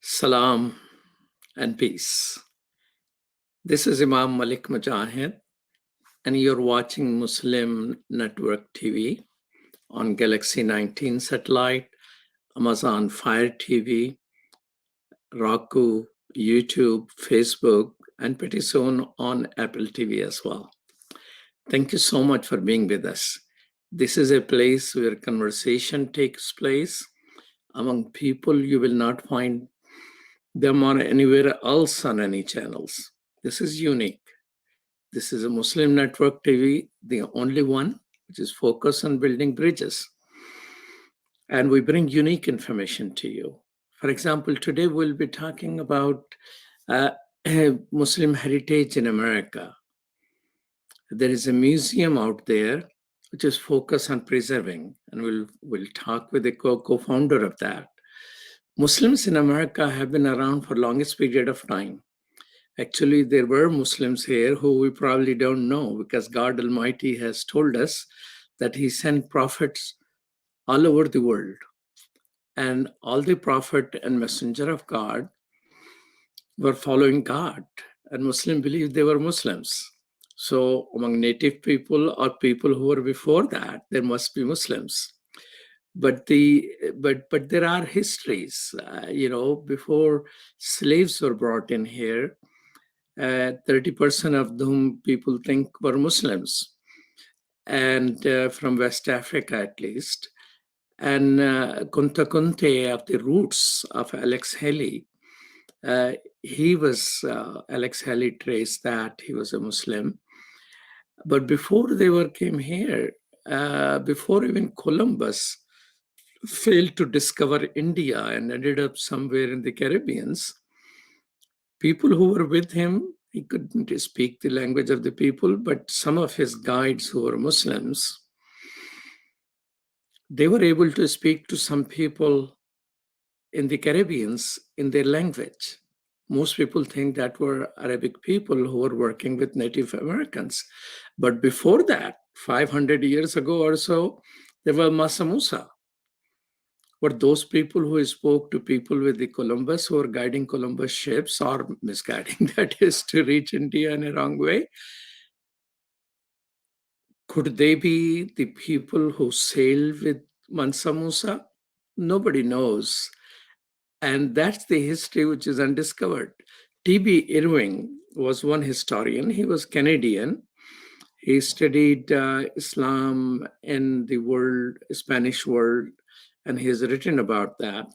Salam and peace. This is Imam Malik Mujahid, and you're watching Muslim Network TV on Galaxy 19 satellite, Amazon Fire TV, Roku, YouTube, Facebook, and pretty soon on Apple TV as well. Thank you so much for being with us. This is a place where conversation takes place among people you will not find them on anywhere else on any channels. This is unique. This is a Muslim Network TV, the only one which is focused on building bridges. And we bring unique information to you. For example, today we'll be talking about Muslim heritage in America. There is a museum out there which is focused on preserving, and we'll talk with the co-founder of that. Muslims in America have been around for longest period of time. Actually, there were Muslims here who we probably don't know, because God Almighty has told us that He sent prophets all over the world. And all the prophet and messenger of God were following God. And Muslims believed they were Muslims. So among native people or people who were before that, there must be Muslims. But there are histories, before slaves were brought in here, 30% of whom people think were Muslims, and from West Africa at least. And Kunta Kunte, of the roots of Alex Haley, Alex Haley traced that he was a Muslim. But before they came here, before even Columbus failed to discover India and ended up somewhere in the Caribbean, people who were with him, he couldn't speak the language of the people, but some of his guides who were Muslims, they were able to speak to some people in the Caribbean in their language. Most people think that were Arabic people who were working with Native Americans. But before that, 500 years ago or so, there were Masa Musa. Were those people who spoke to people with the Columbus, who were guiding Columbus ships, or misguiding, that is, to reach India in a wrong way? Could they be the people who sailed with Mansa Musa? Nobody knows. And that's the history which is undiscovered. T.B. Irving was one historian. He was Canadian. He studied Islam in the world, Spanish world, and he has written about that.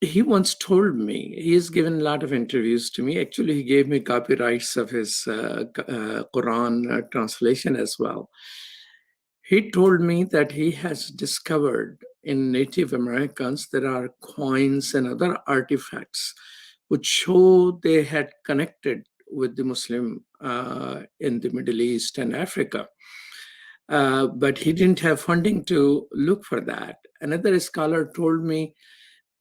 He once told me, he has given a lot of interviews to me. Actually, he gave me copyrights of his Quran translation as well. He told me that he has discovered in Native Americans there are coins and other artifacts which show they had connected with the Muslim in the Middle East and Africa. But he didn't have funding to look for that. Another scholar told me,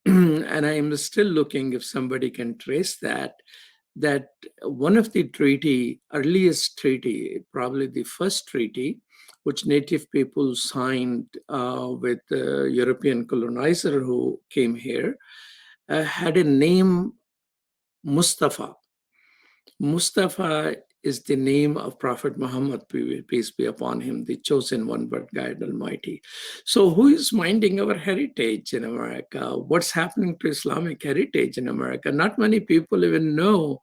and I am still looking if somebody can trace that one of the earliest treaty, probably the first treaty, which Native people signed with the European colonizer who came here, had a name, Mustafa. Mustafa is the name of Prophet Muhammad, peace be upon him, the chosen one by God Almighty. So who is minding our heritage in America? What's happening to Islamic heritage in America? Not many people even know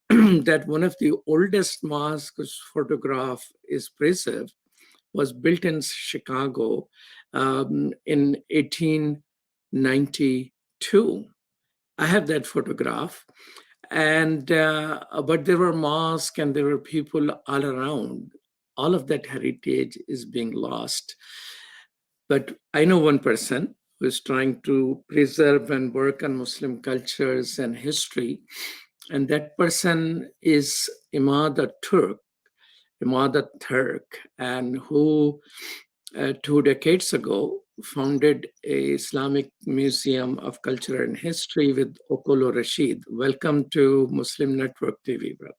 that one of the oldest mosques photograph is preserved, was built in Chicago in 1892. I have that photograph. And but there were mosques and there were people all around. All of that heritage is being lost. But I know one person who is trying to preserve and work on Muslim cultures and history. And that person is Imad Turk, and who 2 decades ago founded a Islamic Museum of Culture and History with Okolo Rashid. Welcome to Muslim Network TV, brother.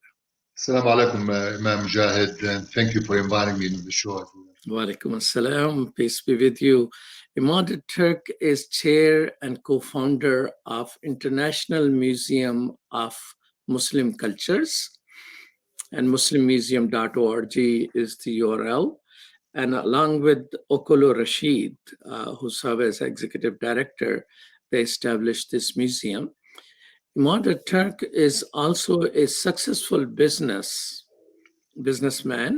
Assalamu alaikum, Imam Mujahid, and thank you for inviting me to the show. Wa alaikum assalam, peace be with you. Imad Turk is chair and co-founder of International Museum of Muslim Cultures, and muslimmuseum.org is the URL. And along with Okolo Rashid, who served as executive director, they established this museum. Imad Turk is also a successful businessman,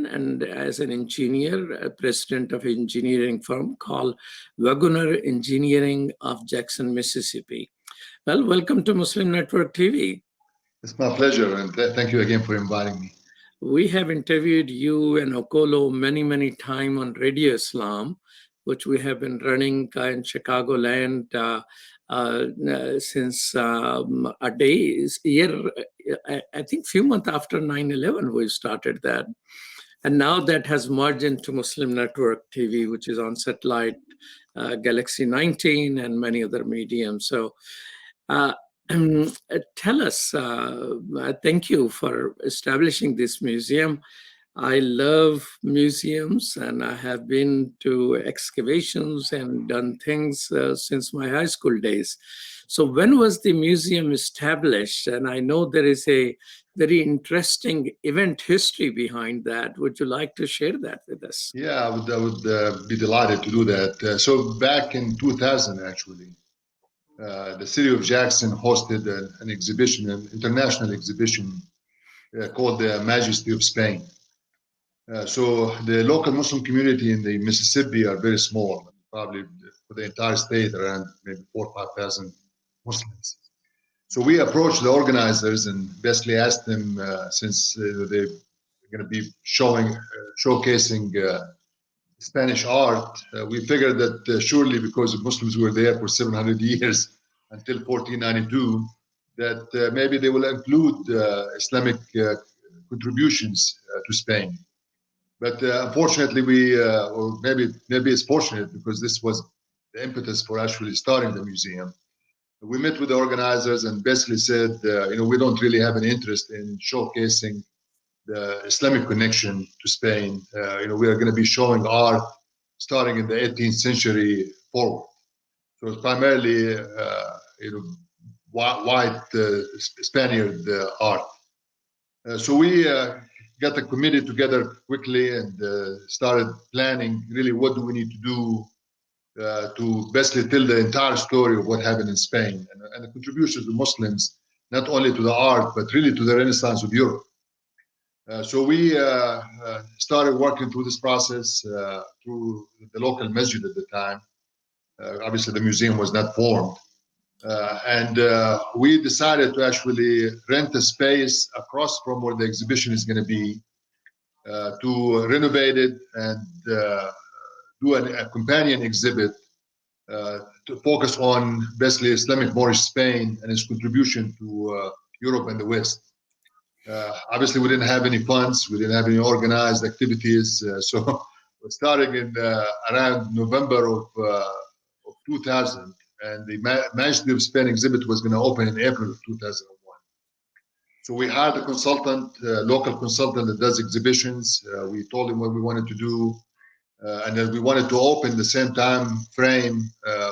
and as an engineer, a president of an engineering firm called Wagoner Engineering of Jackson, Mississippi. Well, welcome to Muslim Network TV. It's my pleasure, and thank you again for inviting me. We have interviewed you and Okolo many times on Radio Islam, which we have been running in Chicagoland since a year, I think few months after 9/11, we started that. And now that has merged into Muslim Network TV, which is on satellite, Galaxy 19 and many other mediums. So tell us, thank you for establishing this museum. I love museums, and I have been to excavations and done things since my high school days. So when was the museum established? And I know there is a very interesting event history behind that. Would you like to share that with us? Yeah, I would be delighted to do that. So back in 2000, actually, the city of Jackson hosted an exhibition, an international exhibition called the Majesty of Spain. So the local Muslim community in the Mississippi are very small, probably for the entire state around maybe 4,000 or 5,000 Muslims. So we approached the organizers and basically asked them, since they're going to be showcasing Spanish art, we figured that surely because Muslims were there for 700 years until 1492, that maybe they will include Islamic contributions to Spain. But unfortunately, or maybe it's fortunate, because this was the impetus for actually starting the museum. We met with the organizers and basically said, we don't really have an interest in showcasing the Islamic connection to Spain. We are going to be showing art starting in the 18th century forward. So it's primarily, white Spaniard art. So we got the committee together quickly and started planning really what do we need to do to basically tell the entire story of what happened in Spain and the contributions of Muslims, not only to the art, but really to the Renaissance of Europe. So we started working through this process through the local masjid at the time. Obviously, the museum was not formed. And we decided to actually rent a space across from where the exhibition is going to be, to renovate it and do a companion exhibit to focus on basically Islamic Moorish Spain and its contribution to Europe and the West. Obviously, we didn't have any funds, we didn't have any organized activities, so we're starting in around November of 2000, and the Majesty of Spain exhibit was going to open in April of 2001. So we hired a consultant, local consultant that does exhibitions. We told him what we wanted to do, and that we wanted to open the same time frame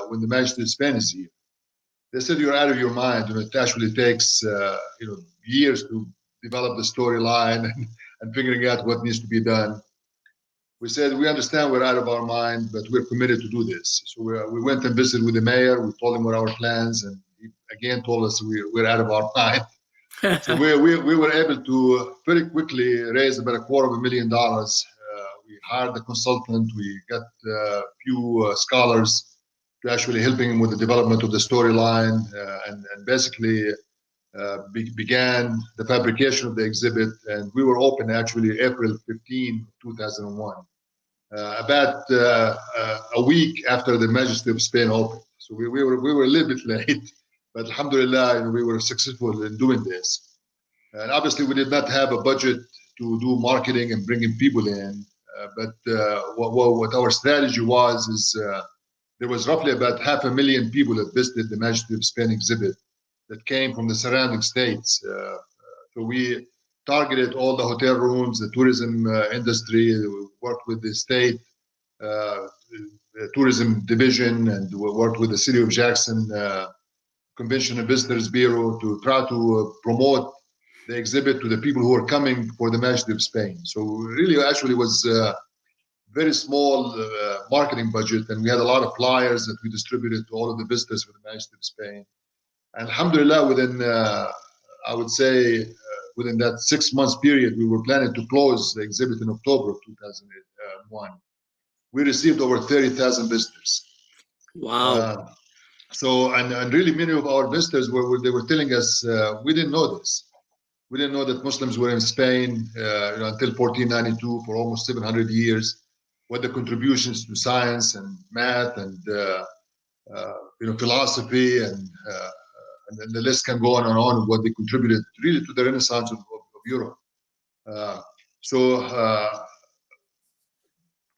when the Majesty of Spain is here. They said, "You're out of your mind. It actually takes years to develop the storyline and figuring out what needs to be done." We said, "We understand we're out of our mind, but we're committed to do this." So we went and visited with the mayor. We told him what our plans, and he again told us we're out of our mind. So we were able to very quickly raise about $250,000. We hired a consultant. We got a few scholars to actually helping him with the development of the storyline, and basically began the fabrication of the exhibit. And we were open actually April 15, 2001, about a week after the Majesty of Spain opened. So we were a little bit late, but alhamdulillah, we were successful in doing this. And obviously, we did not have a budget to do marketing and bringing people in. But what our strategy was is there was roughly about 500,000 people that visited the Majesty of Spain exhibit that came from the surrounding states. So we targeted all the hotel rooms, the tourism industry. We worked with the state tourism division, and we worked with the City of Jackson Convention and Visitors Bureau to try to promote the exhibit to the people who are coming for the Mujahid of Spain. So really, actually, was very small marketing budget, and we had a lot of flyers that we distributed to all of the visitors for the Mujahid of Spain. And alhamdulillah, within I would say within that 6 months period, we were planning to close the exhibit in October of 2001. We received over 30,000 visitors. Wow. So, and really many of our visitors they were telling us, we didn't know this. We didn't know that Muslims were in Spain until 1492 for almost 700 years. What the contributions to science and math and philosophy and the list can go on and on. What they contributed really to the Renaissance of Europe.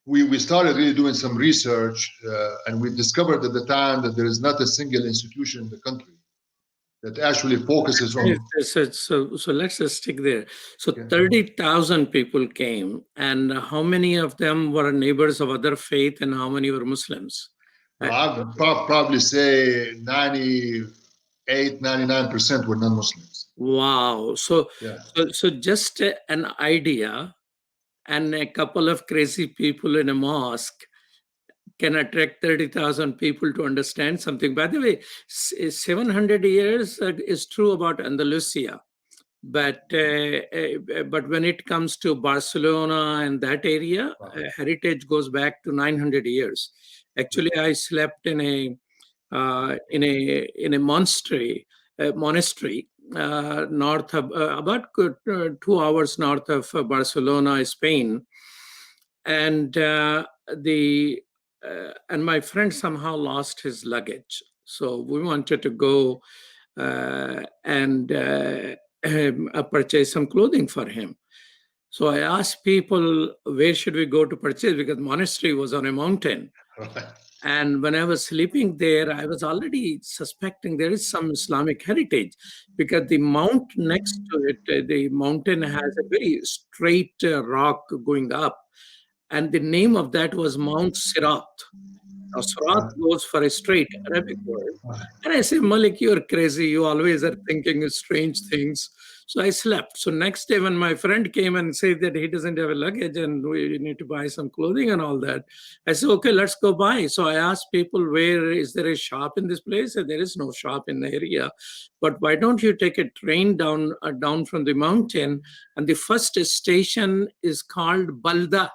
We started really doing some research, and we discovered at the time that there is not a single institution in the country that actually focuses on. So let's just stick there. So Yeah. 30,000 people came, and how many of them were neighbors of other faith, and how many were Muslims? I would probably say 98, 99% were non-Muslims. Wow. So, Yeah. so just an idea and a couple of crazy people in a mosque can attract 30,000 people to understand something. By the way, 700 years is true about Andalusia. But when it comes to Barcelona and that area, heritage goes back to 900 years. Actually, I slept in a monastery north of about 2 hours north of Barcelona, Spain, and and my friend somehow lost his luggage, so we wanted to go and purchase some clothing for him. So I asked people, where should we go to purchase? Because monastery was on a mountain. And when I was sleeping there, I was already suspecting there is some Islamic heritage, because the mount next to it, the mountain has a very straight rock going up. And the name of that was Mount Sirat. Now, Sirat goes for a straight Arabic word. And I say, Malik, you're crazy. You always are thinking of strange things. So I slept. So next day when my friend came and said that he doesn't have a luggage and we need to buy some clothing and all that, I said, okay, let's go buy. So I asked people, where is there a shop in this place? And there is no shop in the area. But why don't you take a train down from the mountain? And the first station is called Balda.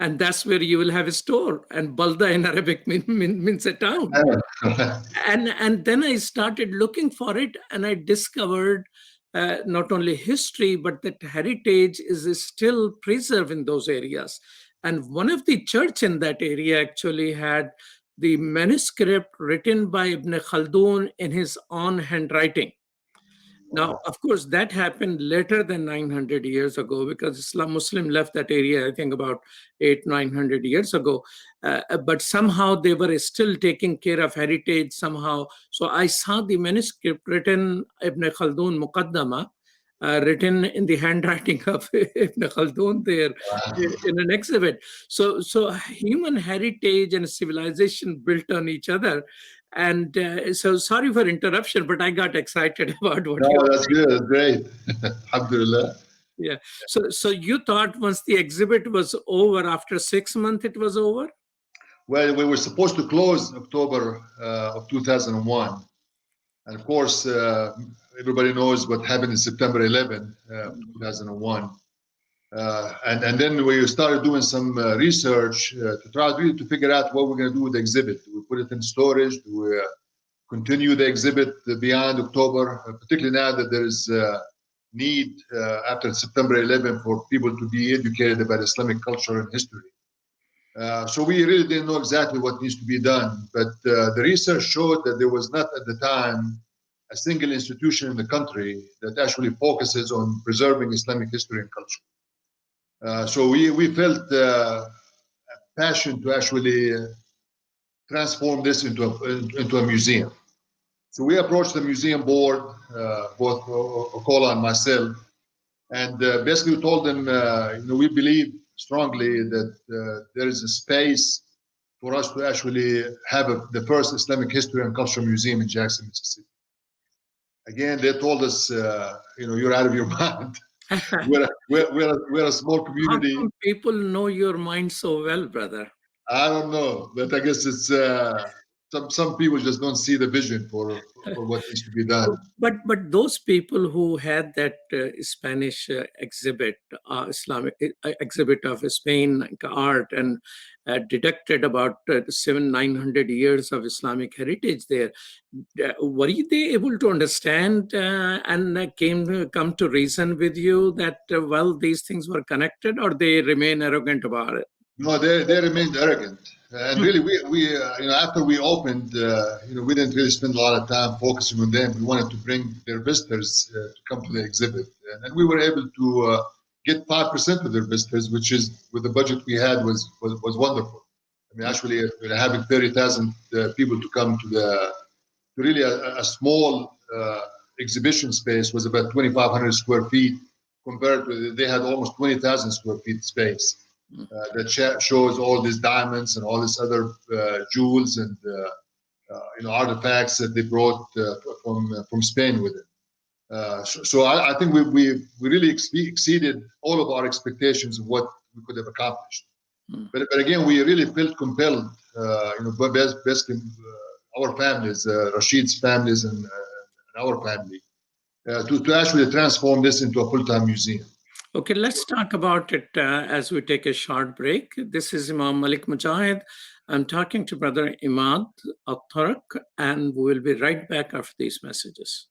And that's where you will have a store. And Balda in Arabic means a town. And then I started looking for it, and I discovered not only history, but that heritage is still preserved in those areas. And one of the church in that area actually had the manuscript written by Ibn Khaldun in his own handwriting. Now, of course, that happened later than 900 years ago, because Muslim left that area, I think, about 900 years ago. But somehow they were still taking care of heritage somehow. So I saw the manuscript written, Ibn Khaldun Muqaddama, written in the handwriting of Ibn Khaldun there in an exhibit. So human heritage and civilization built on each other. And so sorry for interruption, but I got excited about what you. No, that's good. That's great. Alhamdulillah. Yeah. So you thought once the exhibit was over, after 6 months, it was over? Well, we were supposed to close October of 2001. And of course, everybody knows what happened in September 11, 2001. And then we started doing some research to try really to figure out what we're going to do with the exhibit. Do we put it in storage? Do we continue the exhibit beyond October? Particularly now that there is need after September 11 for people to be educated about Islamic culture and history. So we really didn't know exactly what needs to be done. But the research showed that there was not at the time a single institution in the country that actually focuses on preserving Islamic history and culture. So we felt a passion to actually transform this into a museum. So we approached the museum board, both Okola and myself, and basically told them, we believe strongly that there is a space for us to actually have the first Islamic History and Culture Museum in Jackson, Mississippi. Again, they told us, you're out of your mind. we're a small community. How come people know your mind so well, brother? I don't know, but I guess it's some people just don't see the vision for what needs to be done. But those people who had that Spanish exhibit, Islamic exhibit of Spain art, and deducted about 900 years of Islamic heritage there, were they able to understand and come to reason with you that these things were connected, or they remain arrogant about it? No, they remained arrogant. And really, we after we opened, we didn't really spend a lot of time focusing on them. We wanted to bring their visitors to come to the exhibit, and we were able to get 5% of their visitors, which is with the budget we had was wonderful. I mean, actually, having 30,000 people to come to really a small exhibition space was about 2,500 square feet compared to they had almost 20,000 square feet space. That shows all these diamonds and all these other jewels and artifacts that they brought from Spain with it. So I think we really exceeded all of our expectations of what we could have accomplished. But again, we really felt compelled, basically our families, Rashid's families and our family, to actually transform this into a full-time museum. Okay, let's talk about it as we take a short break. This is Imam Malik Mujahid. I'm talking to Brother Imad Al-Tarak, and we will be right back after these messages.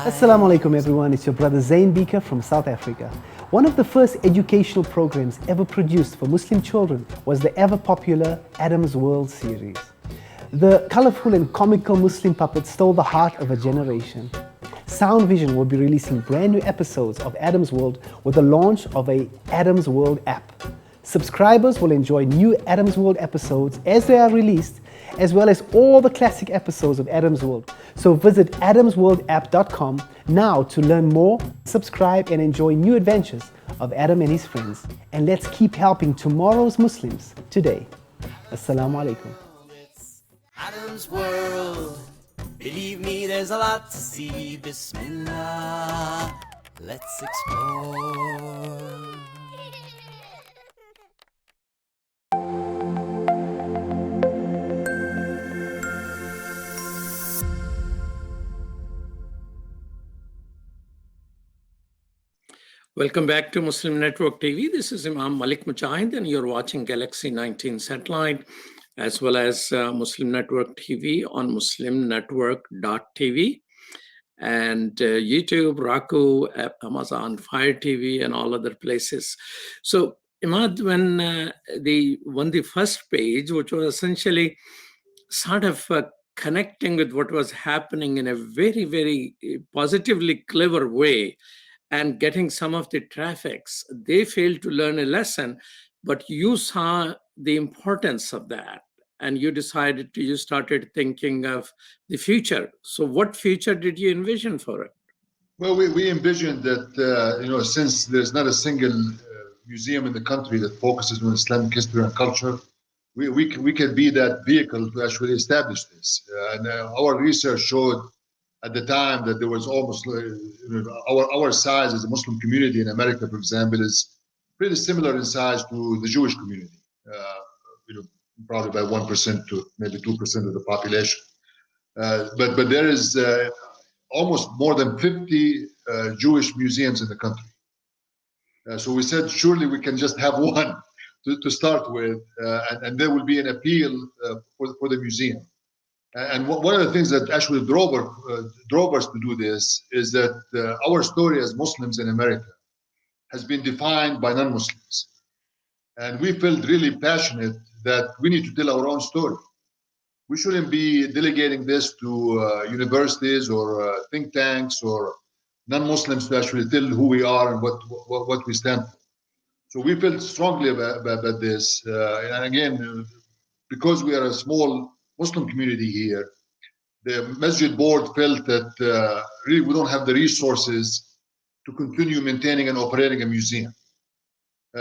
Assalamu alaikum everyone, it's your brother Zain Bika from South Africa. One of the first educational programs ever produced for Muslim children was the ever popular Adam's World series. The colorful and comical Muslim puppets stole the heart of a generation. Sound Vision will be releasing brand new episodes of Adam's World with the launch of a Adam's World app. Subscribers will enjoy new Adam's World episodes as they are released, as well as all the classic episodes of Adam's World. So visit adamsworldapp.com now to learn more, subscribe and enjoy new adventures of Adam and his friends. And let's keep helping tomorrow's Muslims today. Assalamu alaikum. It's Adam's World. Believe me, there's a lot to see. Bismillah. Let's explore. Welcome back to Muslim Network TV. This is Imam Malik Mujahid, and you're watching Galaxy 19 satellite, as well as Muslim Network TV on muslimnetwork.tv, and YouTube, Roku, Amazon Fire TV, and all other places. So, Imad, when they won the first page, which was essentially sort of connecting with what was happening in a very, very positively clever way, and getting some of the traffics, they failed to learn a lesson, but you saw the importance of that, and you started thinking of the future. So what future did you envision for it? Well, we envisioned that, since there's not a single museum in the country that focuses on Islamic history and culture, we can be that vehicle to actually establish this. And our research showed at the time that there was almost, our size as a Muslim community in America, for example, is pretty similar in size to the Jewish community, probably by 1% to maybe 2% of the population. But there is almost more than 50 Jewish museums in the country. So we said, surely we can just have one to start with, and there will be an appeal for the museum. And one of the things that actually drove us to do this is that our story as Muslims in America has been defined by non-Muslims. And we felt really passionate that we need to tell our own story. We shouldn't be delegating this to universities or think tanks or non-Muslims to actually tell who we are and what we stand for. So we felt strongly about this. And again, because we are a small Muslim community here, the Masjid board felt that really we don't have the resources to continue maintaining and operating a museum.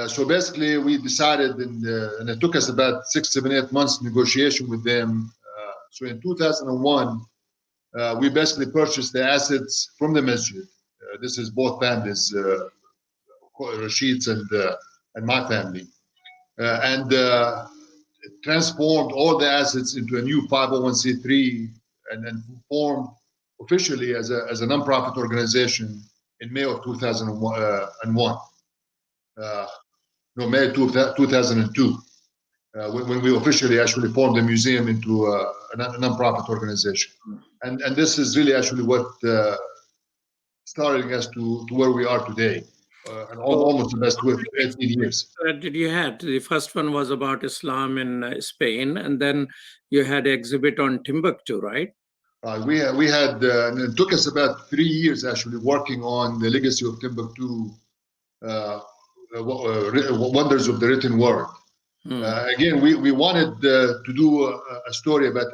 So basically, we decided, and it took us about 6, 7, 8 months negotiation with them. So in 2001, we basically purchased the assets from the masjid. This is both families, Rashid's and my family, and transformed all the assets into a new 501c3 and formed officially as a nonprofit organization in May of 2001. May 2002, when we officially actually formed the museum into a nonprofit organization. And this is really actually what started us to where we are today, and almost the last 18 years. Did you had? The first one was about Islam in Spain, and then you had an exhibit on Timbuktu, right? We had, and it took us about 3 years actually working on the legacy of Timbuktu, wonders of the written word. Again, we wanted to do a story about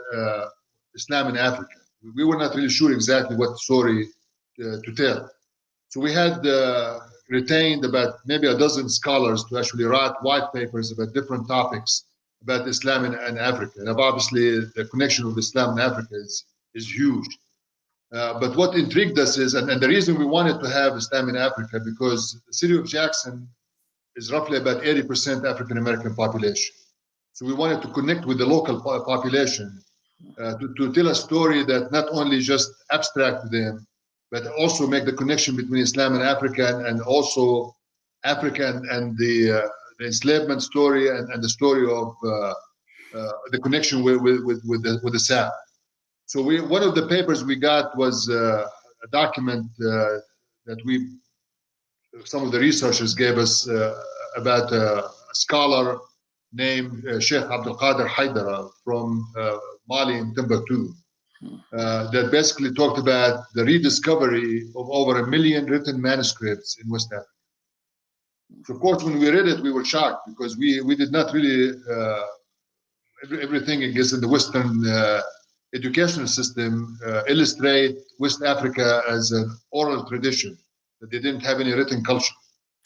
Islam in Africa. We were not really sure exactly what story to tell. So we had retained about maybe a dozen scholars to actually write white papers about different topics about Islam in Africa. And obviously, the connection with Islam in Africa is huge. But what intrigued us is, and the reason we wanted to have Islam in Africa, because the city of Jackson is roughly about 80% African American population. So we wanted to connect with the local population to tell a story that not only just abstract to them, but also make the connection between Islam and Africa, and also Africa and the enslavement story and the story of the connection with the South. So one of the papers we got was a document that some of the researchers gave us about a scholar named Sheikh Abdul Qadir Haidara from Mali in Timbuktu, that basically talked about the rediscovery of over 1 million written manuscripts in West Africa. So of course, when we read it, we were shocked because we did not really, everything I guess in the Western educational system illustrate West Africa as an oral tradition, that they didn't have any written culture.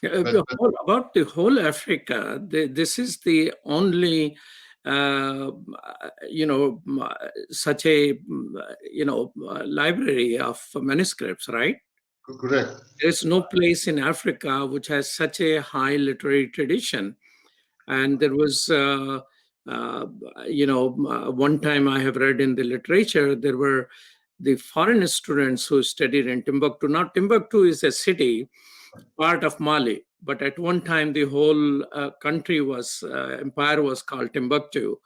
About the whole Africa, this is the only, such a, library of manuscripts, right? Correct. There's no place in Africa which has such a high literary tradition. And there was, one time I have read in the literature, there were the foreign students who studied in Timbuktu. Now, Timbuktu is a city, part of Mali, but at one time the whole empire was called Timbuktu,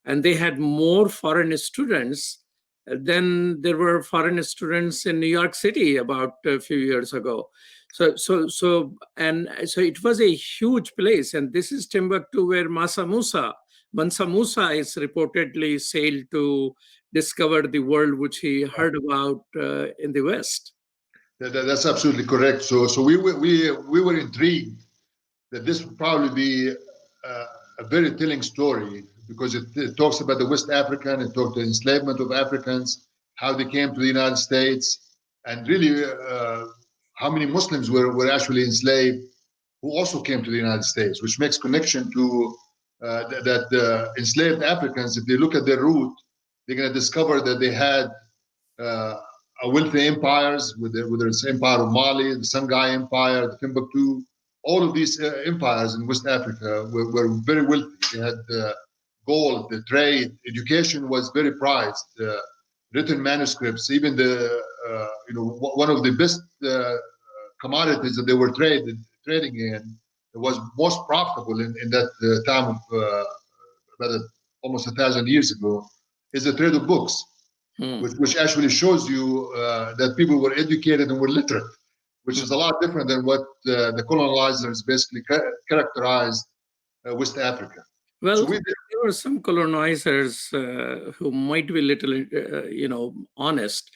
and they had more foreign students than there were foreign students in New York City about a few years ago. So it was a huge place, and this is Timbuktu where Mansa Musa is reportedly sailed to discover the world which he heard about in the West. That's absolutely correct. So we were intrigued that this would probably be a very telling story, because it talks about the West African, it talks the enslavement of Africans, how they came to the United States, and really how many Muslims were actually enslaved who also came to the United States, which makes connection to that enslaved Africans, if they look at their root, they're going to discover that they had a wealthy empires, whether it's the Empire of Mali, the Songhai Empire, the Timbuktu, all of these empires in West Africa were very wealthy. They had gold, the trade, education was very prized. Written manuscripts, even one of the best commodities that they were trading in, that was most profitable in that time of about almost 1,000 years ago, is the trade of books. Which actually shows you that people were educated and were literate, which is a lot different than what the colonizers basically characterized West Africa. Well, So there were some colonizers who might be little, honest.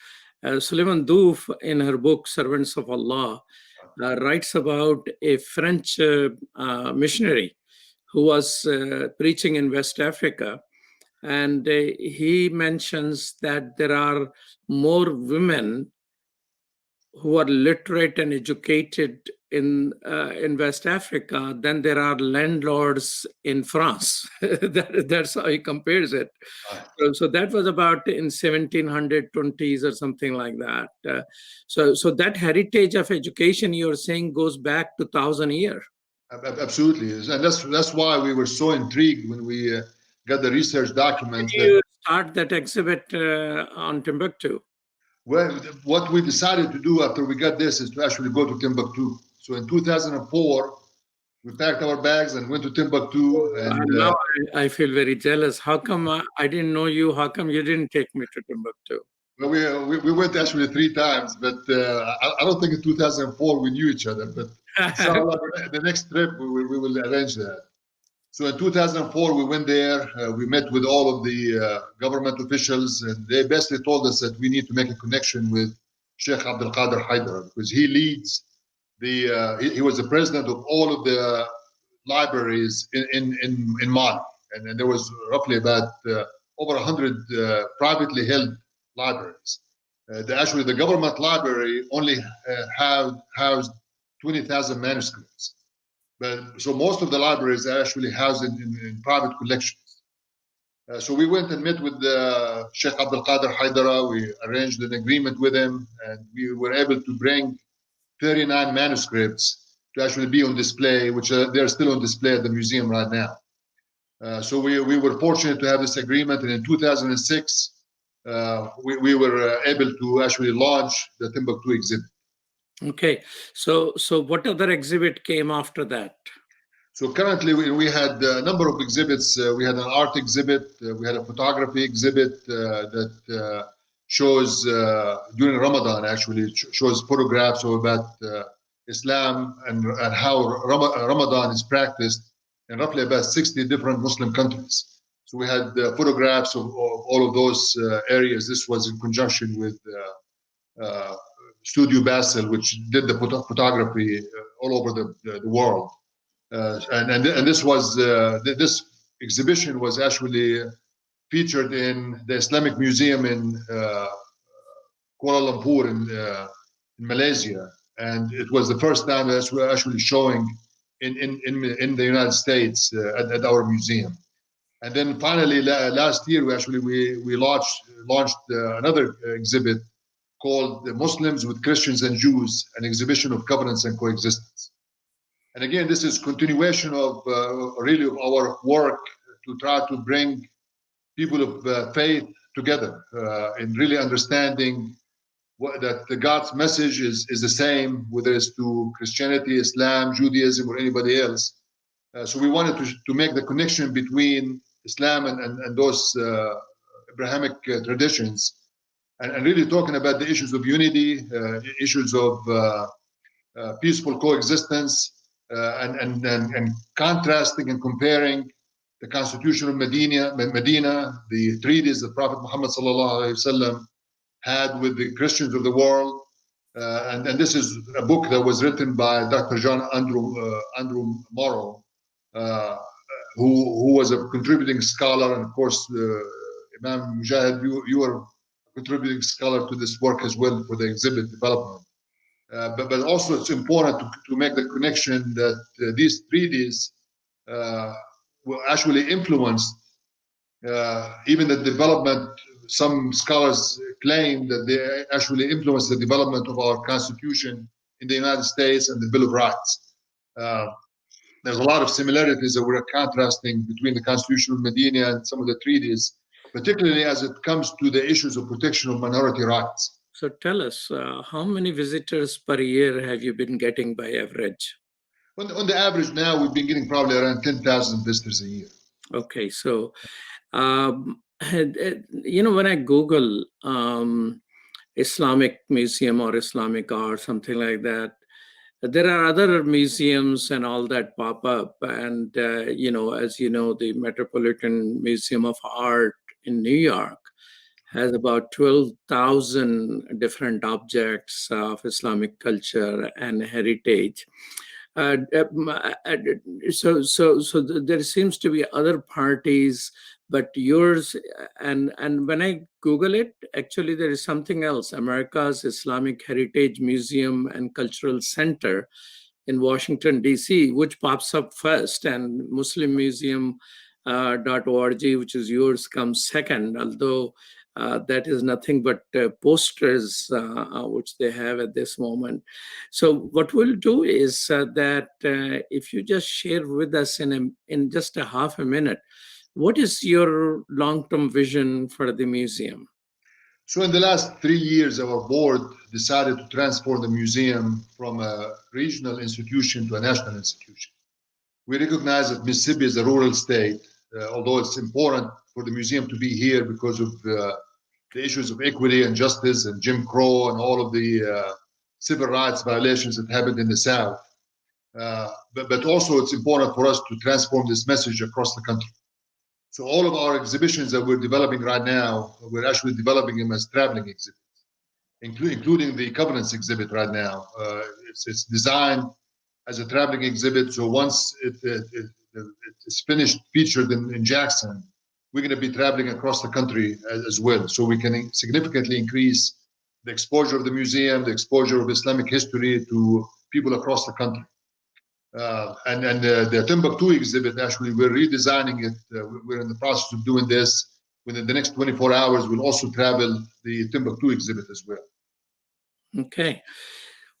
Suleiman Douf, in her book Servants of Allah, writes about a French missionary who was preaching in West Africa. And he mentions that there are more women who are literate and educated in West Africa than there are landlords in France. That's how he compares it. So that was about in 1720s or something like that. So that heritage of education you're saying goes back to 1,000 years. Absolutely, and that's why we were so intrigued when we got the research documents. Did you start that exhibit on Timbuktu? Well, what we decided to do after we got this is to actually go to Timbuktu. So in 2004, we packed our bags and went to Timbuktu. And now I feel very jealous. How come I didn't know you? How come you didn't take me to Timbuktu? Well, we went actually 3 times, but I don't think in 2004 we knew each other. But the next trip we will arrange that. So in 2004 we went there. We met with all of the government officials, and they basically told us that we need to make a connection with Sheikh Abdul Qadir Haidar, because he leads he was the president of all of the libraries in Mali, and there was roughly about over 100 privately held libraries. Actually, the government library only housed 20,000 manuscripts. So most of the libraries are actually housed in private collections. So we went and met with Sheikh Abdul Qadir Haidara. We arranged an agreement with him, and we were able to bring 39 manuscripts to actually be on display, which they're still on display at the museum right now. So we were fortunate to have this agreement, and in 2006, we were able to actually launch the Timbuktu exhibit. Okay, so what other exhibit came after that? So currently we had a number of exhibits. We had an art exhibit. We had a photography exhibit that shows during Ramadan, actually shows photographs of about Islam and how Ramadan is practiced in roughly about 60 different Muslim countries. So we had photographs of all of those areas. This was in conjunction with Studio Basel, which did the photography all over the world. And this exhibition was actually featured in the Islamic Museum in Kuala Lumpur in Malaysia, and it was the first time that we're actually showing in the United States at our museum. And then finally last year we launched another exhibit called the Muslims with Christians and Jews, an exhibition of covenants and coexistence. And again, this is continuation of really of our work to try to bring people of faith together in really understanding that God's message is the same, whether it's to Christianity, Islam, Judaism, or anybody else. So we wanted to make the connection between Islam and those Abrahamic traditions, and really talking about the issues of unity, issues of peaceful coexistence, and contrasting and comparing the Constitution of Medina, the treaties that Prophet Muhammad ﷺ had with the Christians of the world. And this is a book that was written by Dr. John Andrew Morrow, who was a contributing scholar, and of course, Imam Mujahid, you were a contributing scholar to this work as well for the exhibit development. But also it's important to make the connection that these treaties will actually influence even the development. Some scholars claim that they actually influence the development of our Constitution in the United States and the Bill of Rights. There's a lot of similarities that we're contrasting between the Constitution of Medina and some of the treaties, particularly as it comes to the issues of protection of minority rights. So tell us, how many visitors per year have you been getting by average? On the average now, we've been getting probably around 10,000 visitors a year. Okay, so when I Google Islamic museum or Islamic art, something like that, there are other museums and all that pop up. And, as you know, the Metropolitan Museum of Art in New York has about 12,000 different objects of Islamic culture and heritage. So there seems to be other parties, but yours, and when I Google it, actually there is something else, America's Islamic Heritage Museum and Cultural Center in Washington, D.C., which pops up first, and muslimmuseum.org, which is yours, comes second, although that is nothing but posters which they have at this moment. So what we'll do is that if you just share with us in just a half a minute, what is your long-term vision for the museum? So in the last 3 years, our board decided to transform the museum from a regional institution to a national institution. We recognize that Mississippi is a rural state, although it's important for the museum to be here because of the issues of equity and justice and Jim Crow and all of the civil rights violations that happened in the South. But also it's important for us to transform this message across the country. So all of our exhibitions that we're developing right now, we're actually developing them as traveling exhibits, including the Covenants exhibit right now. It's designed as a traveling exhibit. So once it's finished, featured in Jackson, we're going to be traveling across the country as well. So we can significantly increase the exposure of the museum, the exposure of Islamic history to people across the country. And the Timbuktu exhibit, actually, we're redesigning it. We're in the process of doing this. Within the next 24 hours, we'll also travel the Timbuktu exhibit as well. Okay.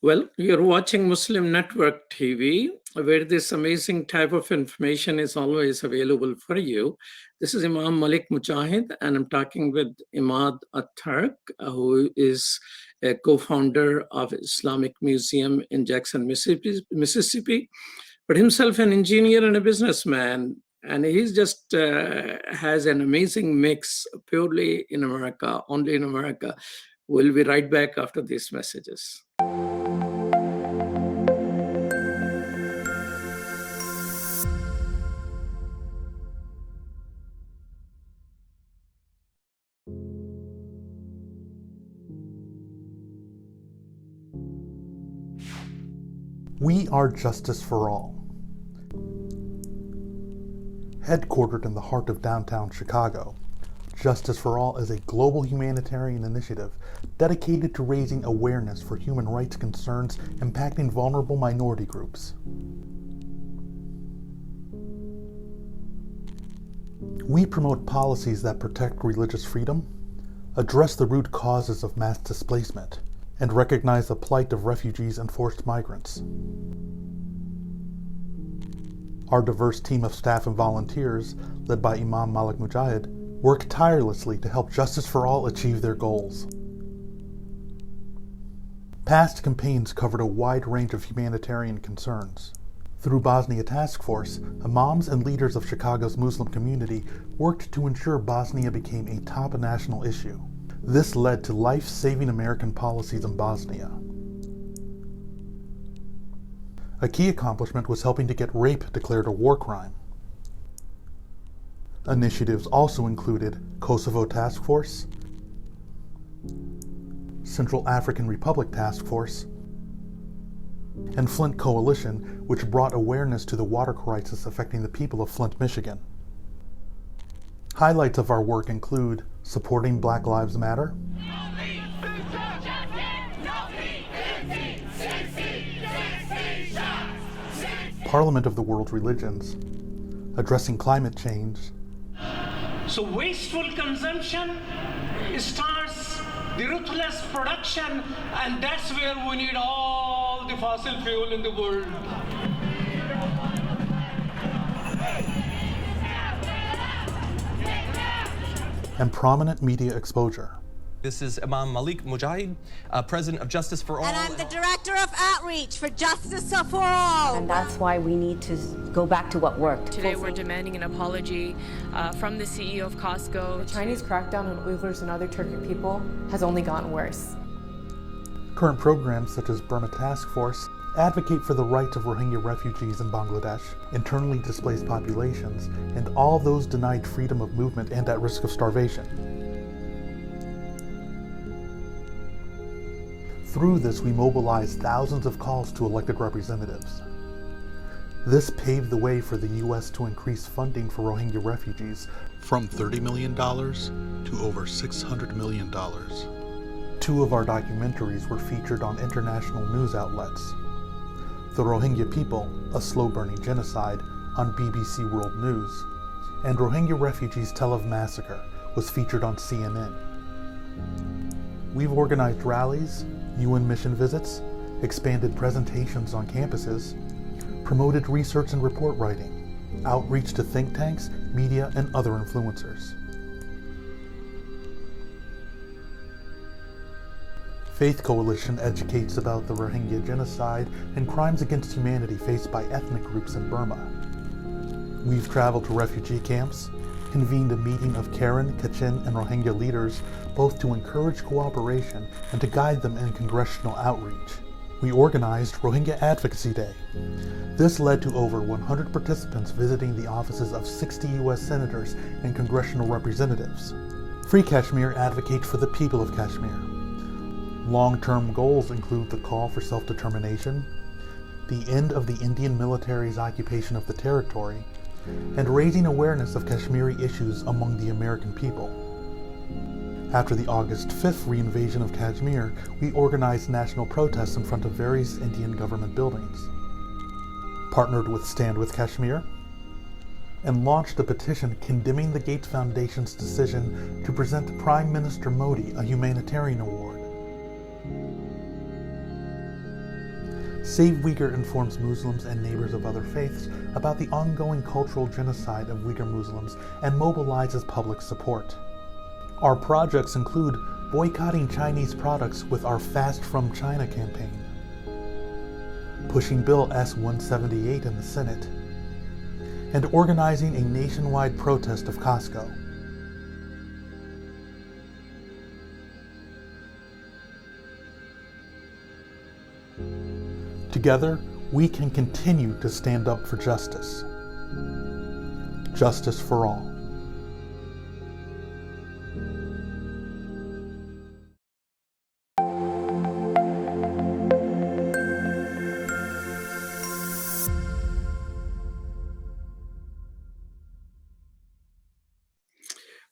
Well, you're watching Muslim Network TV, where this amazing type of information is always available for you. This is Imam Malik Mujahid, and I'm talking with Imad At-Tark, who is a co-founder of Islamic Museum in Jackson, Mississippi, but himself an engineer and a businessman. And he's just has an amazing mix, purely in America, only in America. We'll be right back after these messages. We are Justice for All. Headquartered in the heart of downtown Chicago, Justice for All is a global humanitarian initiative dedicated to raising awareness for human rights concerns impacting vulnerable minority groups. We promote policies that protect religious freedom, address the root causes of mass displacement, and recognize the plight of refugees and forced migrants. Our diverse team of staff and volunteers, led by Imam Malik Mujahid, work tirelessly to help Justice for All achieve their goals. Past campaigns covered a wide range of humanitarian concerns. Through Bosnia Task Force, imams and leaders of Chicago's Muslim community worked to ensure Bosnia became a top national issue. This led to life-saving American policies in Bosnia. A key accomplishment was helping to get rape declared a war crime. Initiatives also included Kosovo Task Force, Central African Republic Task Force, and Flint Coalition, which brought awareness to the water crisis affecting the people of Flint, Michigan. Highlights of our work include supporting Black Lives Matter, Parliament of the World Religions, addressing climate change. So wasteful consumption starts the ruthless production, and that's where we need all the fossil fuel in the world. And prominent media exposure. This is Imam Malik Mujahid, President of Justice for All. And I'm the Director of Outreach for Justice for All. And that's why we need to go back to what worked. Today we're demanding an apology from the CEO of Costco. The Chinese crackdown on Uyghurs and other Turkic people has only gotten worse. Current programs such as Burma Task Force advocate for the rights of Rohingya refugees in Bangladesh, internally displaced populations, and all those denied freedom of movement and at risk of starvation. Through this, we mobilized thousands of calls to elected representatives. This paved the way for the U.S. to increase funding for Rohingya refugees from $30 million to over $600 million. 2 of our documentaries were featured on international news outlets. The Rohingya People, A Slow-Burning Genocide on BBC World News, and Rohingya Refugees Tel Aviv Massacre was featured on CNN. We've organized rallies, UN mission visits, expanded presentations on campuses, promoted research and report writing, outreach to think tanks, media, and other influencers. Faith Coalition educates about the Rohingya genocide and crimes against humanity faced by ethnic groups in Burma. We've traveled to refugee camps, convened a meeting of Karen, Kachin, and Rohingya leaders, both to encourage cooperation and to guide them in congressional outreach. We organized Rohingya Advocacy Day. This led to over 100 participants visiting the offices of 60 U.S. senators and congressional representatives. Free Kashmir advocates for the people of Kashmir. Long-term goals include the call for self-determination, the end of the Indian military's occupation of the territory, and raising awareness of Kashmiri issues among the American people. After the August 5th reinvasion of Kashmir, we organized national protests in front of various Indian government buildings, partnered with Stand with Kashmir, and launched a petition condemning the Gates Foundation's decision to present Prime Minister Modi a humanitarian award. Save Uyghur informs Muslims and neighbors of other faiths about the ongoing cultural genocide of Uyghur Muslims and mobilizes public support. Our projects include boycotting Chinese products with our Fast from China campaign, pushing Bill S-178 in the Senate, and organizing a nationwide protest of Costco. Together, we can continue to stand up for justice. Justice for all.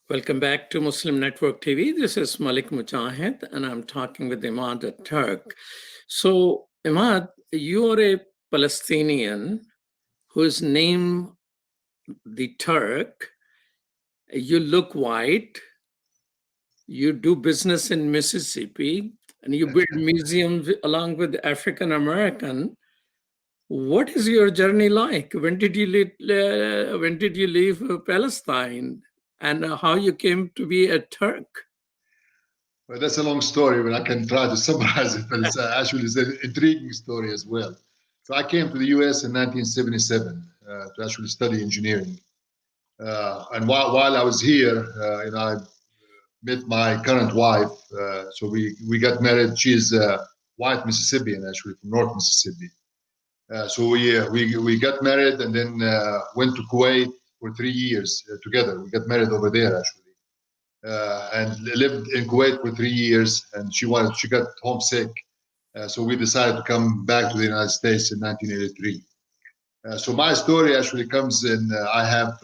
Welcome back to Muslim Network TV. This is Malik Mujahid, and I'm talking with Imad the Turk. So, Imad, you are a Palestinian whose name the Turk. You look white. You do business in Mississippi, and you build museums along with African American. What is your journey like? When did you leave Palestine, and how you came to be a Turk? Well, that's a long story, but I can try to summarize it. But it's actually an intriguing story as well. So I came to the U.S. in 1977 to actually study engineering. And while I was here, I met my current wife. So we got married. She's white Mississippian, actually, from North Mississippi. So we got married and then went to Kuwait for 3 years together. We got married over there, actually. And lived in Kuwait for 3 years, and she got homesick, so we decided to come back to the United States in 1983. So my story actually comes in. I have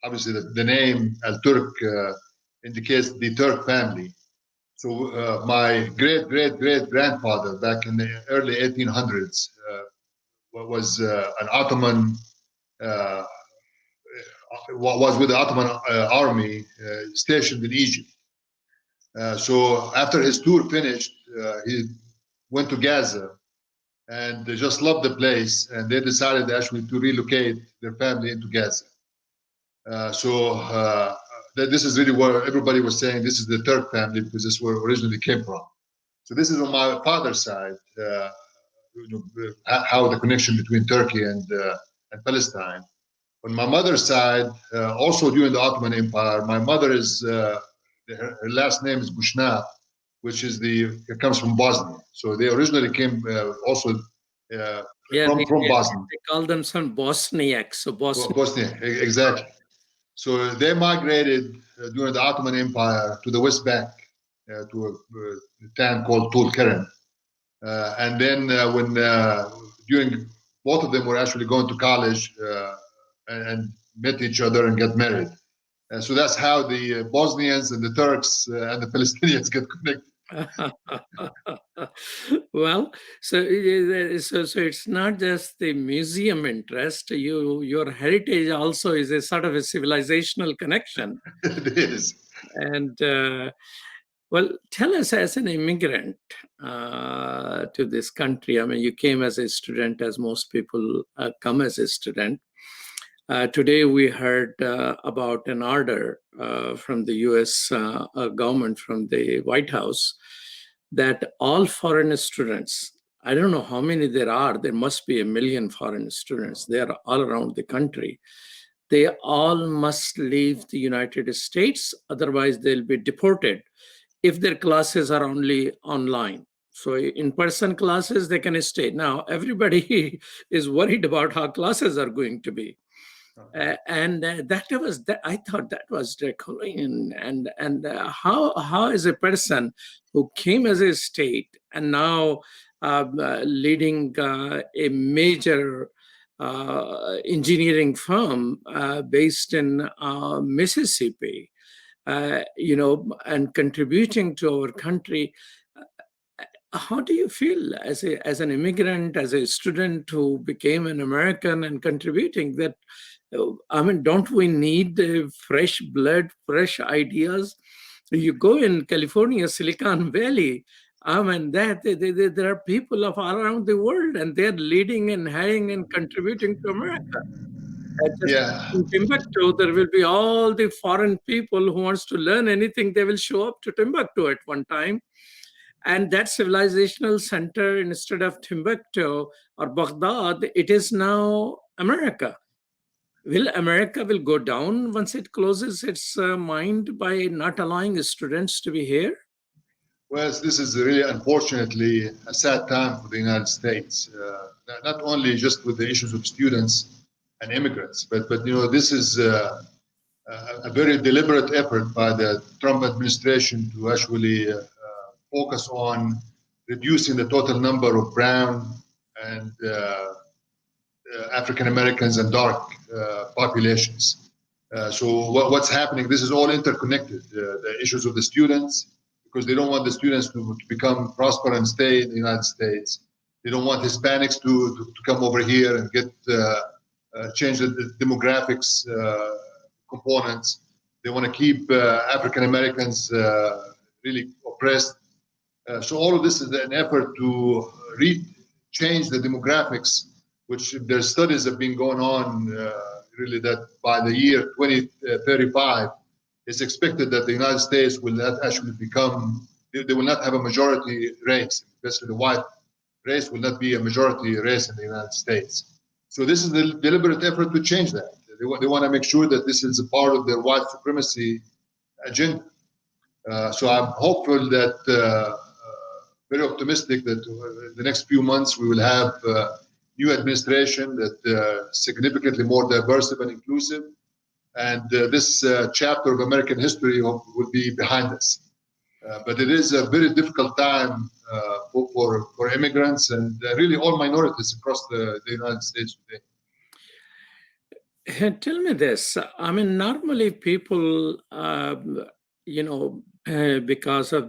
obviously the name Al-Turk indicates the Turk family. So my great-great-great-grandfather back in the early 1800s was an Ottoman, was with the Ottoman army stationed in Egypt. So after his tour finished, he went to Gaza, and they just loved the place, and they decided actually to relocate their family into Gaza. This is really where everybody was saying this is the Turk family, because this is where it originally came from. So this is on my father's side, how the connection between Turkey and Palestine. On my mother's side, also during the Ottoman Empire, my mother is her last name is Bushnab, which is it comes from Bosnia. So they originally came also from Bosnia. They call them some Bosniaks. So Bosnia, exactly. So they migrated during the Ottoman Empire to the West Bank, to a town called Tulkarem. And then during both of them were actually going to college and met each other and get married. So that's how the Bosnians and the Turks and the Palestinians get connected. Well, so it's not just the museum interest. Your heritage also is a sort of a civilizational connection. It is. And well, tell us, as an immigrant to this country, I mean, you came as a student, as most people come as a student. Today, we heard about an order from the U.S. Government, from the White House, that all foreign students, I don't know how many there are, there must be 1 million foreign students. They are all around the country. They all must leave the United States, otherwise they'll be deported if their classes are only online. So in-person classes, they can stay. Now, everybody is worried about how classes are going to be. I thought that was draconian. And how is a person who came as a state and now leading a major engineering firm based in Mississippi, and contributing to our country. How do you feel as an immigrant, as a student who became an American and contributing that? I mean, don't we need fresh blood, fresh ideas? You go in California, Silicon Valley, I mean, there are people of all around the world, and they're leading and hiring and contributing to America. In Timbuktu, there will be all the foreign people who wants to learn anything, they will show up to Timbuktu at one time. And that civilizational center, instead of Timbuktu or Baghdad, it is now America. Will America go down once it closes its mind by not allowing students to be here? Well, this is really, unfortunately, a sad time for the United States. Not only just with the issues of students and immigrants, but this is a very deliberate effort by the Trump administration to actually focus on reducing the total number of brown and African Americans and dark populations. So what's happening? This is all interconnected. The issues of the students, because they don't want the students to become prosper and stay in the United States. They don't want Hispanics to come over here and get change the demographics components. They want to keep African Americans really oppressed. So all of this is an effort to change the demographics, which their studies have been going on really that by the year 2035, it's expected that the United States will not actually become, they will not have a majority race, especially the white race will not be a majority race in the United States. So this is the deliberate effort to change that. They want to make sure that this is a part of their white supremacy agenda. So I'm hopeful that, very optimistic that in the next few months we will have new administration that significantly more diverse and inclusive, and this chapter of American history will be behind us. But it is a very difficult time for immigrants and really all minorities across the United States today. Tell me this. I mean, normally people, because of uh,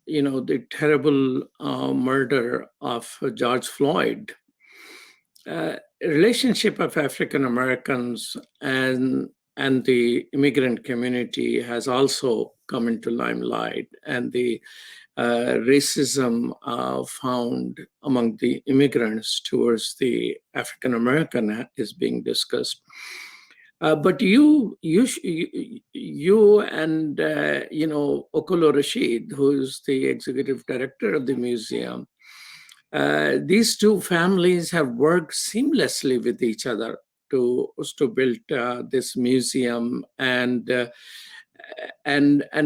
the terrible murder of George Floyd, relationship of African Americans and the immigrant community has also come into limelight, and the racism found among the immigrants towards the African American is being discussed. But you and Okolo Rashid, who is the executive director of the museum, these two families have worked seamlessly with each other to build this museum. And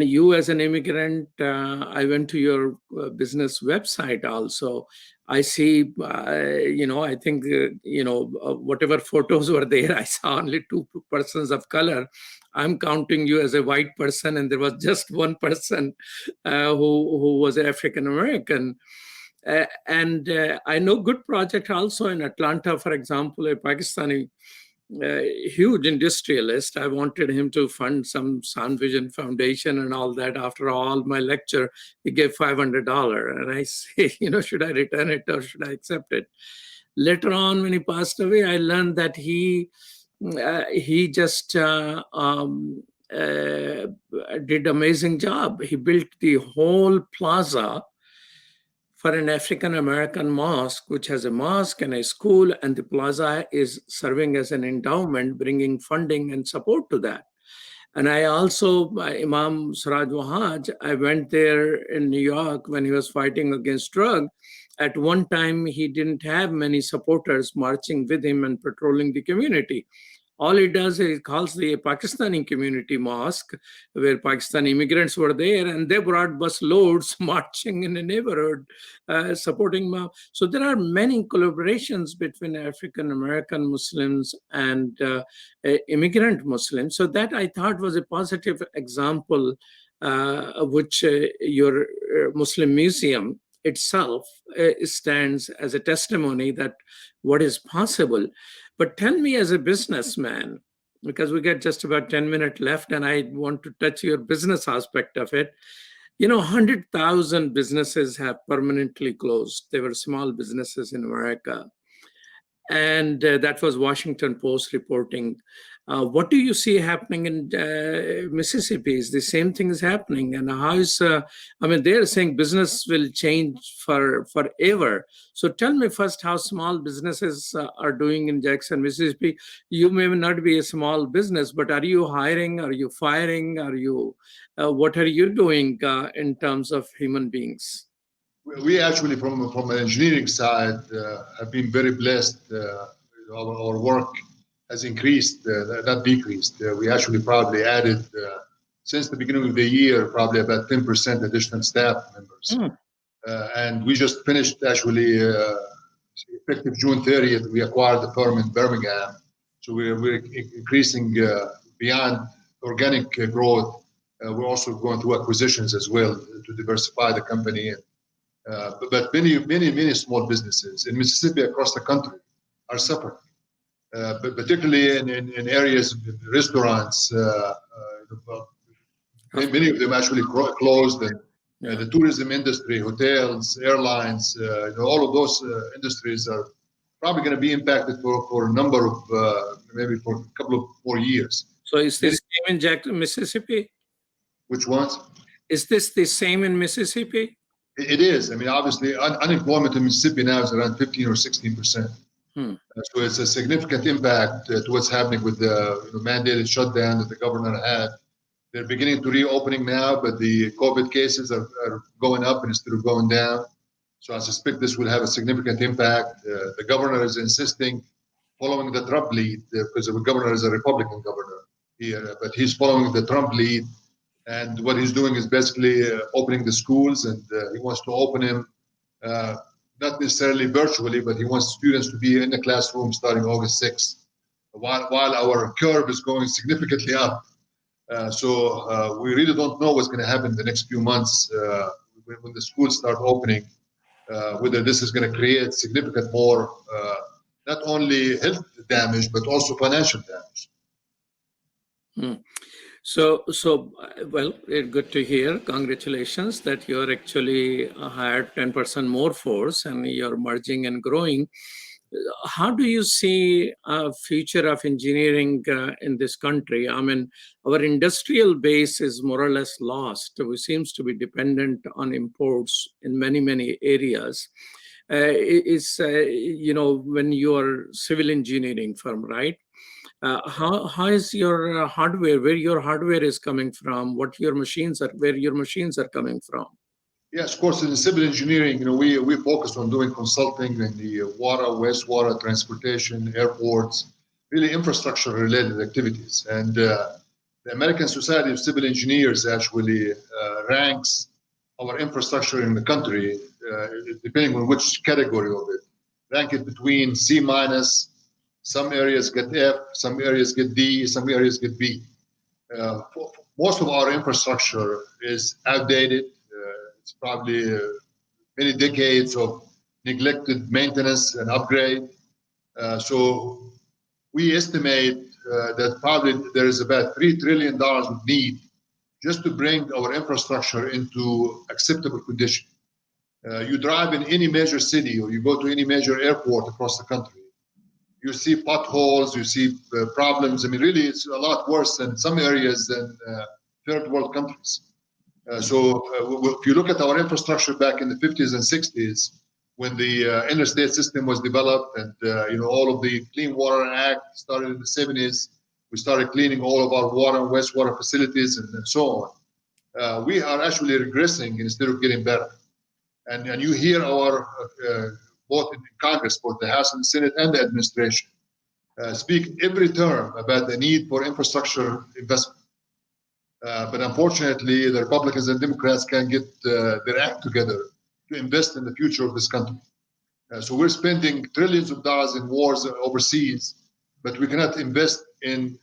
you as an immigrant, I went to your business website also. I see, I think, whatever photos were there, I saw only two persons of color. I'm counting you as a white person, and there was just one person who was African American. And I know good project also in Atlanta, for example, a Pakistani huge industrialist. I wanted him to fund some Sound Vision Foundation and all that. After all my lecture, he gave $500. And I say, should I return it or should I accept it? Later on, when he passed away, I learned that he just did amazing job. He built the whole plaza for an African American mosque, which has a mosque and a school, and the plaza is serving as an endowment, bringing funding and support to that. And I also, Imam Siraj Wahaj, I went there in New York when he was fighting against drug. At one time, he didn't have many supporters marching with him and patrolling the community. All he does is he calls the Pakistani community mosque, where Pakistani immigrants were there, and they brought bus loads marching in the neighborhood, supporting Mao. So there are many collaborations between African American Muslims and immigrant Muslims. So that I thought was a positive example, of which your Muslim museum itself stands as a testimony that what is possible. But tell me, as a businessman, because we get just about 10 minutes left and I want to touch your business aspect of it. 100,000 businesses have permanently closed. They were small businesses in America. And that was Washington Post reporting. What do you see happening in Mississippi? Is the same thing is happening? And how is, they're saying business will change forever. So tell me first how small businesses are doing in Jackson, Mississippi. You may not be a small business, but are you hiring? Are you firing? What are you doing in terms of human beings? We actually, from an engineering side, have been very blessed. Our work has increased, not decreased. We actually probably added, since the beginning of the year, probably about 10% additional staff members. And we just finished, actually, effective June 30th, we acquired the firm in Birmingham. So we're increasing beyond organic growth. We're also going through acquisitions as well to diversify the company. But many small businesses in Mississippi across the country are suffering, but particularly in areas, restaurants. Many of them actually closed, and the tourism industry, hotels, airlines, all of those industries are probably going to be impacted for a number of, maybe for a couple of more years. So is this same in Jackson, Mississippi? Which ones? Is this the same in Mississippi? It is. I mean, obviously, unemployment in Mississippi now is around 15 or 16%. So it's a significant impact to what's happening with the mandated shutdown that the governor had. They're beginning to reopening now, but the COVID cases are going up instead of going down. So I suspect this will have a significant impact. The governor is insisting, following the Trump lead, because the governor is a Republican governor here, but he's following the Trump lead. And what he's doing is basically opening the schools, and he wants to open them, not necessarily virtually, but he wants students to be in the classroom starting August 6th, while our curve is going significantly up. So we really don't know what's going to happen in the next few months when the schools start opening, whether this is going to create significant more, not only health damage, but also financial damage. So, well, good to hear. Congratulations that you're actually hired 10% more force and you're merging and growing. How do you see a future of engineering in this country? I mean, our industrial base is more or less lost. We seems to be dependent on imports in many areas. When you are civil engineering firm, right? How is your hardware? Where your hardware is coming from? Where your machines are coming from? Yes, of course. In civil engineering, we focus on doing consulting in the water, wastewater, transportation, airports, really infrastructure-related activities. And the American Society of Civil Engineers actually ranks our infrastructure in the country, depending on which category of it, rank it between C minus. Some areas get F, some areas get D, some areas get B. Most of our infrastructure is outdated. It's probably many decades of neglected maintenance and upgrade. So we estimate that probably there is about $3 trillion we need just to bring our infrastructure into acceptable condition. You drive in any major city or you go to any major airport across the country, you see potholes, you see problems. I mean, really, it's a lot worse in some areas than third world countries. So if you look at our infrastructure back in the 50s and 60s, when the interstate system was developed and all of the Clean Water Act started in the 70s, we started cleaning all of our water and wastewater facilities and so on. We are actually regressing instead of getting better. And you hear our both in Congress, both the House and the Senate and the administration, speak every term about the need for infrastructure investment. But unfortunately, the Republicans and Democrats can't get their act together to invest in the future of this country. So we're spending trillions of dollars in wars overseas, but we cannot invest in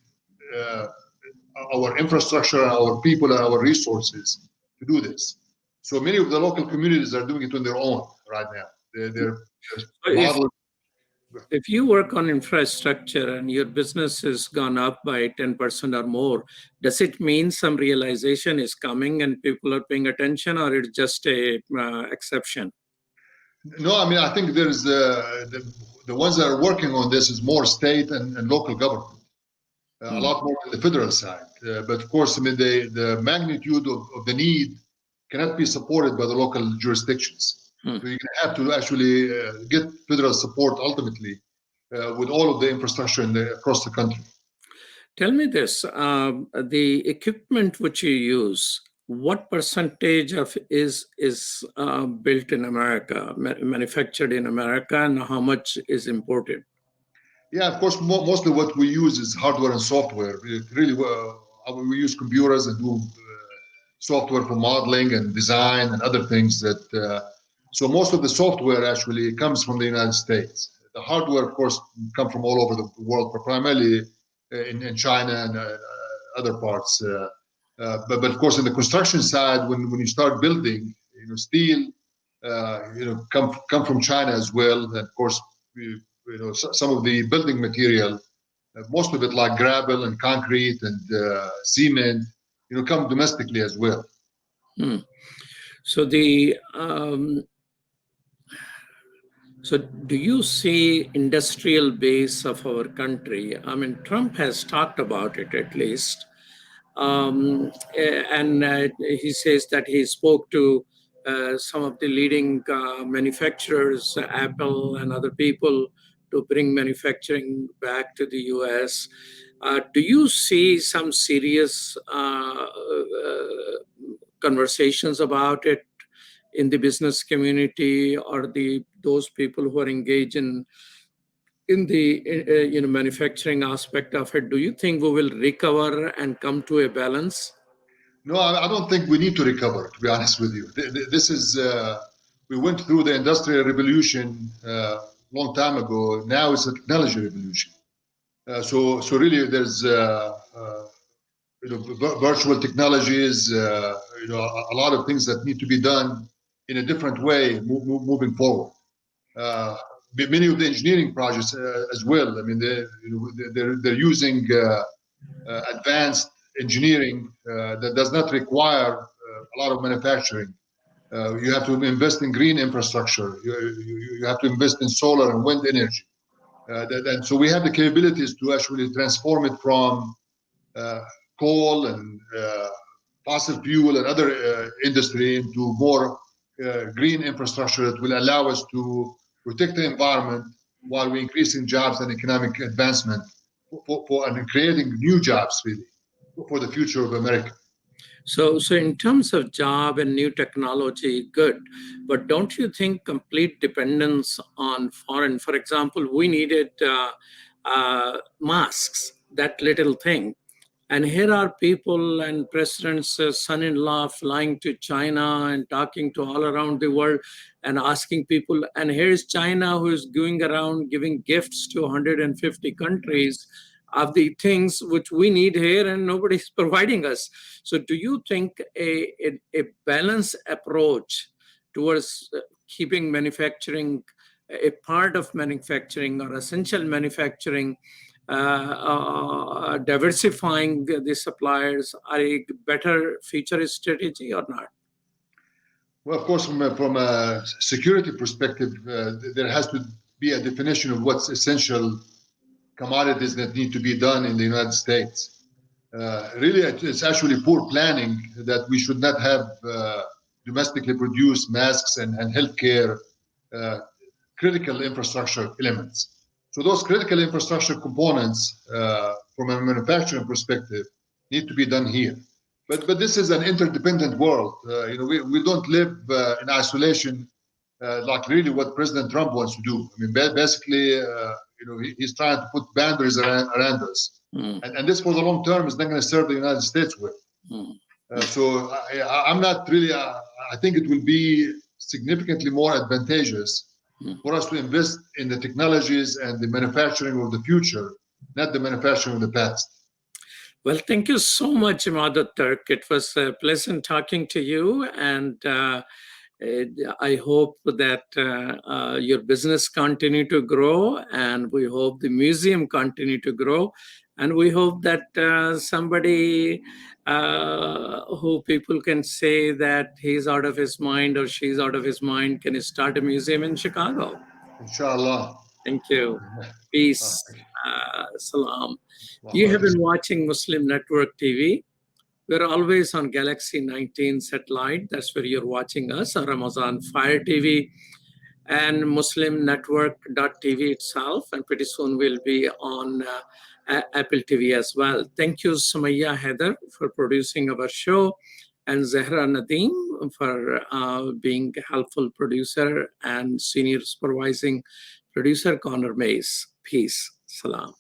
our infrastructure, our people, and our resources to do this. So many of the local communities are doing it on their own right now. If you work on infrastructure and your business has gone up by 10% or more, does it mean some realization is coming and people are paying attention, or it's just a exception? No, I mean, I think there's the ones that are working on this is more state and local government, a lot more than the federal side. But of course, I mean, the magnitude of the need cannot be supported by the local jurisdictions. So you're going to have to actually get federal support ultimately with all of the infrastructure across the country. Tell me this, the equipment which you use, what percentage of is built in America, manufactured in America, and how much is imported? Yeah, of course, mostly what we use is hardware and software. We use computers and do software for modeling and design and other things that... So most of the software actually comes from the United States. The hardware, of course, come from all over the world, but primarily in China and other parts. But of course, in the construction side, when you start building, steel, come from China as well. And of course, some of the building material, most of it like gravel and concrete and cement, come domestically as well. So So do you see industrial base of our country? I mean, Trump has talked about it at least. And he says that he spoke to some of the leading manufacturers, Apple and other people, to bring manufacturing back to the US. Do you see some serious conversations about it in the business community, or those people who are engaged in the manufacturing aspect of it? Do you think we will recover and come to a balance? No, I don't think we need to recover, to be honest with you. This is, we went through the Industrial Revolution a long time ago. Now it's a technology revolution. So really there's virtual technologies, a lot of things that need to be done in a different way moving forward. many of the engineering projects as well. I mean, they're using advanced engineering that does not require a lot of manufacturing. You have to invest in green infrastructure. You have to invest in solar and wind energy. And so we have the capabilities to actually transform it from coal and fossil fuel and other industry into more green infrastructure that will allow us to protect the environment while we're increasing jobs and economic advancement and creating new jobs, really, for the future of America. So in terms of job and new technology, good. But don't you think complete dependence on foreign, for example, we needed masks, that little thing. And here are people and president's son-in-law flying to China and talking to all around the world and asking people. And here's China, who is going around giving gifts to 150 countries of the things which we need here and nobody's providing us. So do you think a balanced approach towards keeping manufacturing a part of manufacturing or essential manufacturing, diversifying the suppliers, are a better future strategy or not? Well, of course, from a security perspective, there has to be a definition of what's essential commodities that need to be done in the United States. Really, it's actually poor planning that we should not have domestically produced masks and healthcare critical infrastructure elements. So those critical infrastructure components, from a manufacturing perspective, need to be done here. But this is an interdependent world. We don't live in isolation like really what President Trump wants to do. I mean, basically, he's trying to put boundaries around us. And this for the long term is not going to serve the United States well. So I'm not really, I think it will be significantly more advantageous for us to invest in the technologies and the manufacturing of the future, not the manufacturing of the past. Well, thank you so much, Imad Turk. It was pleasant talking to you, and I hope that your business continue to grow, and we hope the museum continue to grow, and we hope that somebody who people can say that he's out of his mind or she's out of his mind can start a museum in Chicago. Inshallah. Thank you. Peace. Salam. You have been watching Muslim Network TV. We're always on Galaxy 19 satellite. That's where you're watching us, or Amazon Fire TV and MuslimNetwork.tv itself. And pretty soon we'll be on Apple TV as well. Thank you, Sumaya Heather, for producing our show, and Zahra Nadeem for being a helpful producer, and senior supervising producer Connor Mays. Peace. Salam.